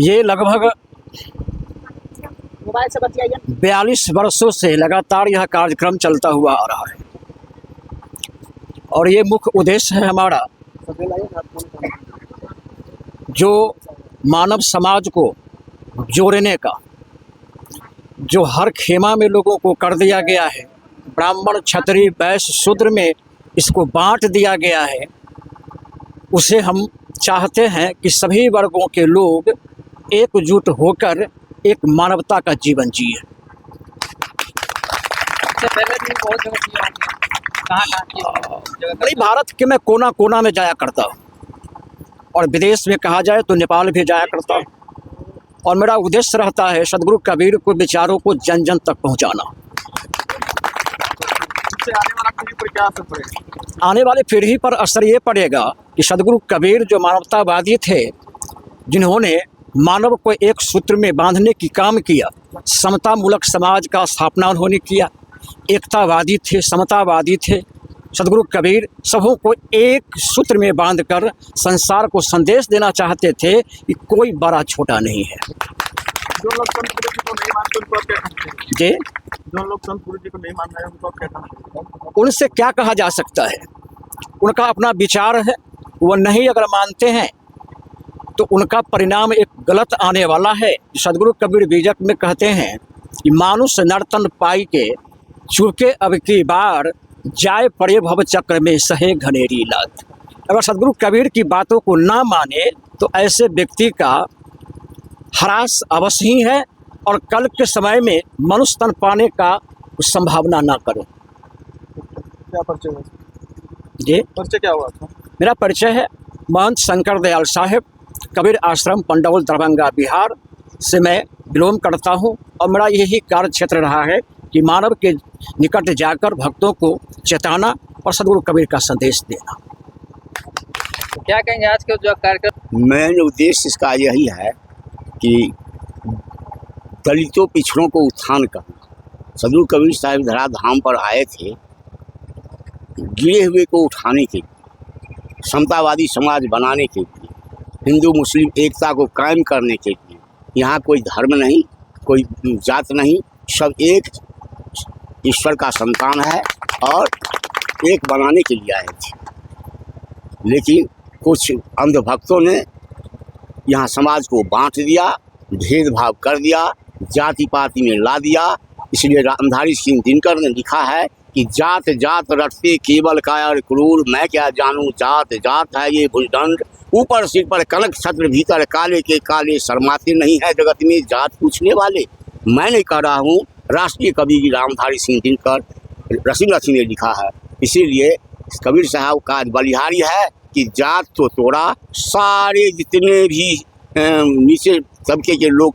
ये लगभग 42 वर्षों से लगातार यह कार्यक्रम चलता हुआ आ रहा है और ये मुख्य उद्देश्य है हमारा जो मानव समाज को जोड़ने का, जो हर खेमा में लोगों को कर दिया गया है, ब्राह्मण क्षत्रिय वैश्य शूद्र में इसको बांट दिया गया है, उसे हम चाहते हैं कि सभी वर्गों के लोग एकजुट होकर एक मानवता का जीवन जिए। भाई भारत के मैं कोना कोना में जाया करता हूँ और विदेश में कहा जाए तो नेपाल भी जाया करता हूँ और मेरा उद्देश्य रहता है सदगुरु कबीर को विचारों को जन जन तक पहुँचाना। आने वाली पीढ़ी पर असर ये पड़ेगा कि सदगुरु कबीर जो मानवतावादी थे, जिन्होंने मानव को एक सूत्र में बांधने की काम किया, समता मूलक समाज का स्थापना उन्होंने किया, एकतावादी थे, समतावादी थे। सदगुरु कबीर सबों को एक सूत्र में बांधकर संसार को संदेश देना चाहते थे कि कोई बड़ा छोटा नहीं है। जो लोग संत गुरु जी को नहीं मानते उनको क्या कहते हैं? जी, जो लोग संत गुरु जी को नहीं मान रहे हैं उनको क्या कहते हैं? उनसे क्या कहा जा सकता है? उनका अपना विचार है, वो नहीं अगर मानते हैं तो उनका परिणाम एक गलत आने वाला है। सदगुरु कबीर बीजक में कहते हैं कि मानुष नर्तन पाई के चूके अब की बार जाए पड़े भव चक्र में सहे घनेरी लात। अगर सदगुरु कबीर की बातों को ना माने तो ऐसे व्यक्ति का ह्रास अवश्य ही है और कल के समय में मनुष्य तन पाने का संभावना ना करे। क्या परिचय हुआ? जी, परिचय क्या हुआ आपका? मेरा परिचय है महंत शंकर दयाल साहेब, कबीर आश्रम पंडौल दरभंगा बिहार से मैं बिलोंग करता हूं और मेरा यही कार्य क्षेत्र रहा है कि मानव के निकट जाकर भक्तों को चेताना और सदगुरु कबीर का संदेश देना। क्या कहेंगे आज के जो कार्यक्रम? मेन उद्देश्य इसका यही है कि दलितों पिछड़ों को उत्थान करना। सदगुरु कबीर साहिब धराधाम पर आए थे गिरे हुए को उठाने के लिए, समतावादी समाज बनाने के लिए, हिंदू मुस्लिम एकता को कायम करने के लिए। यहाँ कोई धर्म नहीं, कोई जात नहीं, सब एक ईश्वर का संतान है और एक बनाने के लिए आए थे। लेकिन कुछ अंधभक्तों ने यहाँ समाज को बांट दिया, भेदभाव कर दिया, जाति पाति में ला दिया। इसलिए रामधारी सिंह दिनकर ने लिखा है कि जात जात रटते केवल कायर क्रूर, मैं क्या जानूं जात जात है ये भुजदंड, ऊपर सिर पर कनक छत्र भीतर काले के काले, शर्माते नहीं है जगत में जात पूछने वाले। मैं नहीं कह रहा हूँ, राष्ट्रीय कवि रामधारी सिंह दिनकर रसी ने लिखा है। इसीलिए कबीर साहब का बलिहारी है कि जात तो तोड़ा, सारे जितने भी नीचे तबके के लोग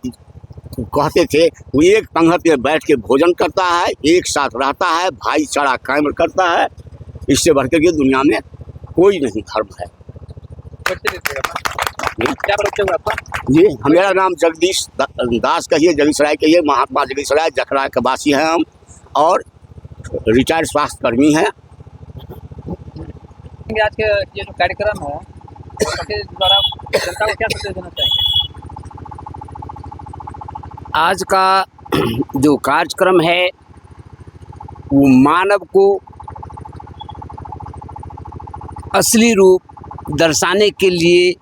कहते थे वो एक पंगत में बैठ के भोजन करता है, एक साथ रहता है, भाईचारा कायम करता है। इससे बढ़कर के दुनिया में कोई नहीं धर्म है। क्या परिचय हुआ आपका? जी, मेरा नाम जगदीश दास कहिए, जगदीशराय कहिए, महात्मा जगदीशराय जखरा के वासी हैं हम और रिटायर्ड स्वास्थ्य कर्मी हैं। आज के ये जो कार्यक्रम है उसके द्वारा जनता को क्या संदेश देना चाहिए? आज का जो कार्यक्रम है वो मानव को असली रूप दर्शाने के लिए,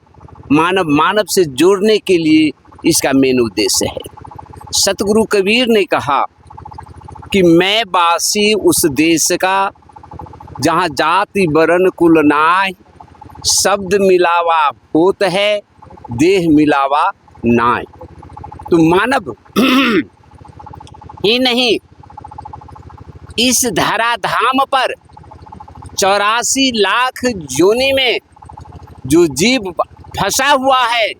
मानव से जोड़ने के लिए इसका मेन उद्देश्य है। सतगुरु कबीर ने कहा कि मैं बासी उस देश का जहाँ जाति वर्ण कुल नाय, शब्द मिलावा होत है देह मिलावा नाय। तो मानव ही नहीं, इस धराधाम पर 84 लाख योनि में जो जीव फंसा हुआ है,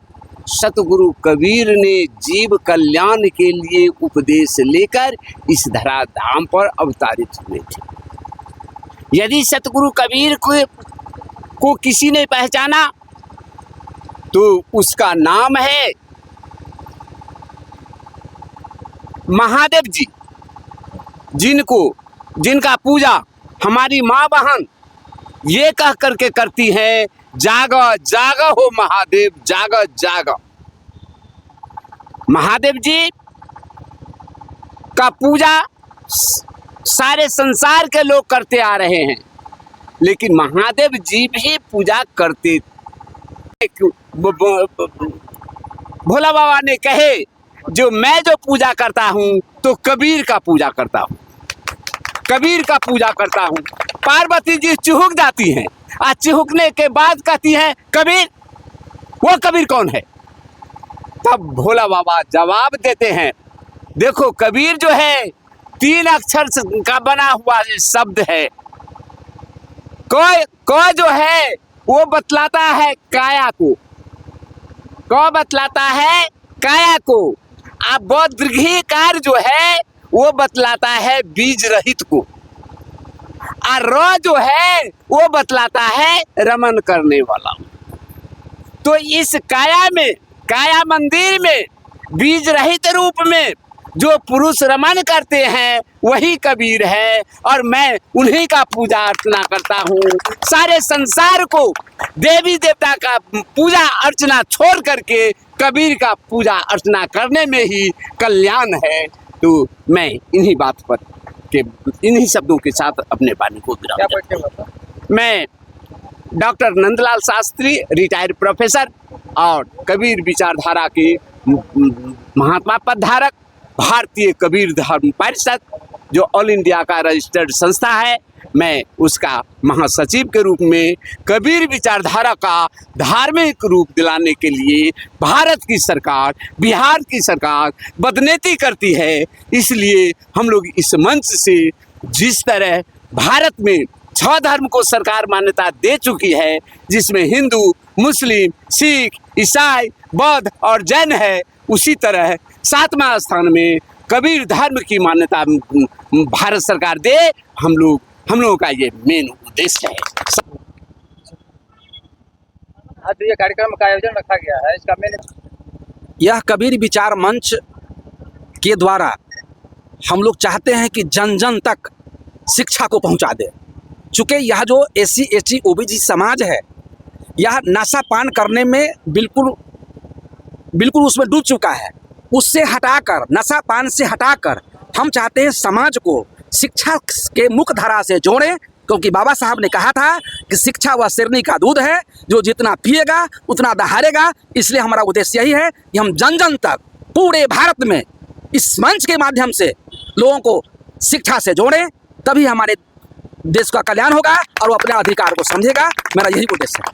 सतगुरु कबीर ने जीव कल्याण के लिए उपदेश लेकर इस धराधाम पर अवतारित हुए थे। यदि सतगुरु कबीर को किसी ने पहचाना तो उसका नाम है महादेव जी, जिनका पूजा हमारी माँ बहन ये कह करके करती है जागो जागो हो महादेव, जागो जागो। महादेव जी का पूजा सारे संसार के लोग करते आ रहे हैं, लेकिन महादेव जी भी पूजा करते। भोला बाबा ने कहे मैं जो पूजा करता हूँ तो कबीर का पूजा करता हूँ, कबीर का पूजा करता हूँ। पार्वती जी चिहुक जाती हैं, और चिहुकने के बाद कहती हैं कबीर, वो कबीर कौन है? तब भोला बाबा जवाब देते हैं, देखो कबीर जो है 3 अक्षर का बना हुआ शब्द है। कोई जो है वो बतलाता है काया को, बतलाता है काया को, अब दीर्घिकार जो है वो बतलाता है बीज रहित को, और र जो है वो बतलाता है रमन करने वाला। तो इस काया में, काया मंदिर में बीज रहित रूप में जो पुरुष रमन करते हैं वही कबीर है, और मैं उन्हीं का पूजा अर्चना करता हूँ। सारे संसार को देवी देवता का पूजा अर्चना छोड़ करके कबीर का पूजा अर्चना करने में ही कल्याण है। तो मैं इन्हीं बात पर के इन्हीं शब्दों के साथ अपने वाणी को विराम क्या देता परिचय हूं। हुआ? मैं doctor Nandlal Shastri, retired professor और कबीर विचारधारा के महात्मा पदधारक, भारतीय कबीर धर्म परिषद जो ऑल इंडिया का रजिस्टर्ड संस्था है, मैं उसका महासचिव के रूप में कबीर विचारधारा का धार्मिक रूप दिलाने के लिए भारत की सरकार, बिहार की सरकार बदनीति करती है। इसलिए हम लोग इस मंच से जिस तरह भारत में 6 धर्म को सरकार मान्यता दे चुकी है, जिसमें हिंदू, मुस्लिम, सिख, ईसाई, बौद्ध और जैन है, उसी तरह 7वां स्थान में कबीर धर्म की मान्यता भारत सरकार दे। हम लोगों का ये मेन उद्देश्य है। आज जो ये कार्यक्रम का आयोजन रखा गया है, इसका मेन यह कबीर विचार मंच के द्वारा हम लोग चाहते हैं कि जन जन तक शिक्षा को पहुंचा दे। चूँकि यह जो SC ST OBC समाज है, यह नशा पान करने में बिल्कुल उसमें डूब चुका है। उससे हटाकर, नशा पान से हटाकर हम चाहते हैं समाज को शिक्षा के मुख्य धारा से जोड़ें, क्योंकि बाबा साहब ने कहा था कि शिक्षा वह शेरनी का दूध है, जो जितना पिएगा उतना दहाड़ेगा। इसलिए हमारा उद्देश्य यही है कि हम जन जन तक पूरे भारत में इस मंच के माध्यम से लोगों को शिक्षा से जोड़ें, तभी हमारे देश का कल्याण होगा और वो अपने अधिकार को समझेगा। मेरा यही उद्देश्य है।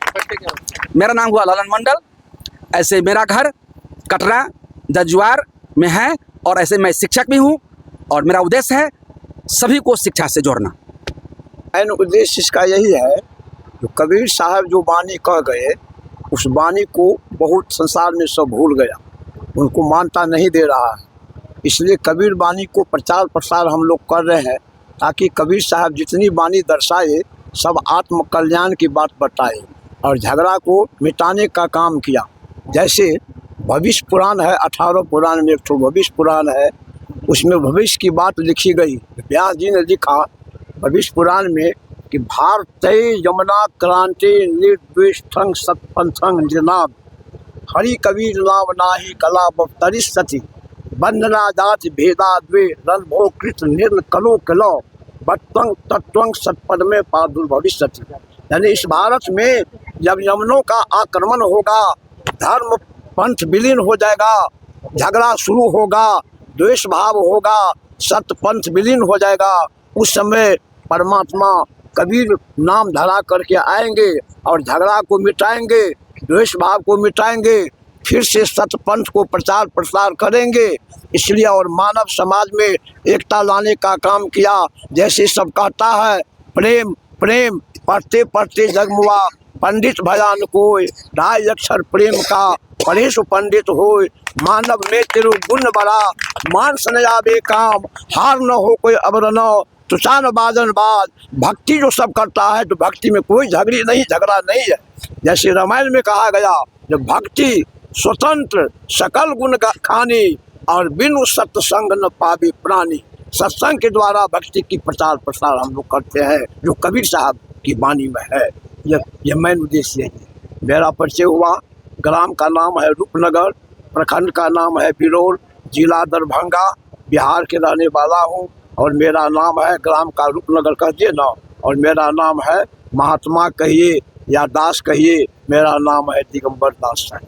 मेरा नाम हुआ ललन मंडल। ऐसे मेरा घर कटरा जजुआर में है, और ऐसे मैं शिक्षक भी हूँ, और मेरा उद्देश्य है सभी को शिक्षा से जोड़ना। मेन उद्देश्य इसका यही है, जो कबीर साहब जो वाणी कह गए, उस वाणी को बहुत संसार में सब भूल गया, उनको मानता नहीं दे रहा है। इसलिए कबीर वाणी को प्रचार प्रसार हम लोग कर रहे हैं, ताकि कबीर साहब जितनी वाणी दर्शाए सब आत्म कल्याण की बात बताए और झगड़ा को मिटाने का काम किया। जैसे भविष्य पुराण है, 18 पुराण में एक तो भविष्य पुराण है, उसमें भविष्य की बात लिखी गई। व्यास जी ने लिखा भविष्य पुराण में कि भारते यमुना क्रांति निर्द्वेष्टं सत्पंथं निर्नाद हरि कबीर नाम नाही कला बवतरी सती बंधना जाति भेदा द्वे रणभो कृत निर्ल कलो कलो बत्वंग तत्वंग सत्पद में पादुर्भविष्यति। यानी इस भारत में जब यमनों का आक्रमण होगा, धर्म पंथ विलीन हो जाएगा, झगड़ा शुरू होगा, द्वेष भाव होगा, सत्य पंथ विलीन हो जाएगा, उस समय परमात्मा कबीर नाम धरा करके आएंगे और झगड़ा को मिटाएंगे, द्वेष भाव को मिटाएंगे, फिर से सत्य पंथ को प्रचार प्रसार करेंगे। इसलिए और मानव समाज में एकता लाने का काम किया। जैसे सब कहता है प्रेम प्रेम, पढ़ते पढ़ते जगमुआ पंडित भयान कोय, ढाई अक्षर प्रेम का पढ़े सो पंडित होय, मानव में तेरु गुण बड़ा मान सनयाबे काम, हार न हो कोई अबर न तुषान बाजन बाज। भक्ति जो सब करता है, तो भक्ति में कोई झगड़ा नहीं है। जैसे रामायण में कहा गया, जब भक्ति स्वतंत्र सकल गुण खानी और बिनु सत्संग न पावे प्राणी। सत्संग के द्वारा भक्ति की प्रचार प्रसार हम लोग करते हैं, जो कबीर साहब की वाणी में है। यह मेन उद्देश्य है। मेरा परिचय हुआ। ग्राम का नाम है रूपनगर, प्रखंड का नाम है बिरोल, जिला दरभंगा, बिहार के रहने वाला हूँ। और मेरा नाम है, ग्राम का रूपनगर कह दिए ना, और मेरा नाम है महात्मा कहिए या दास कहिए, मेरा नाम है दिगंबर दास है।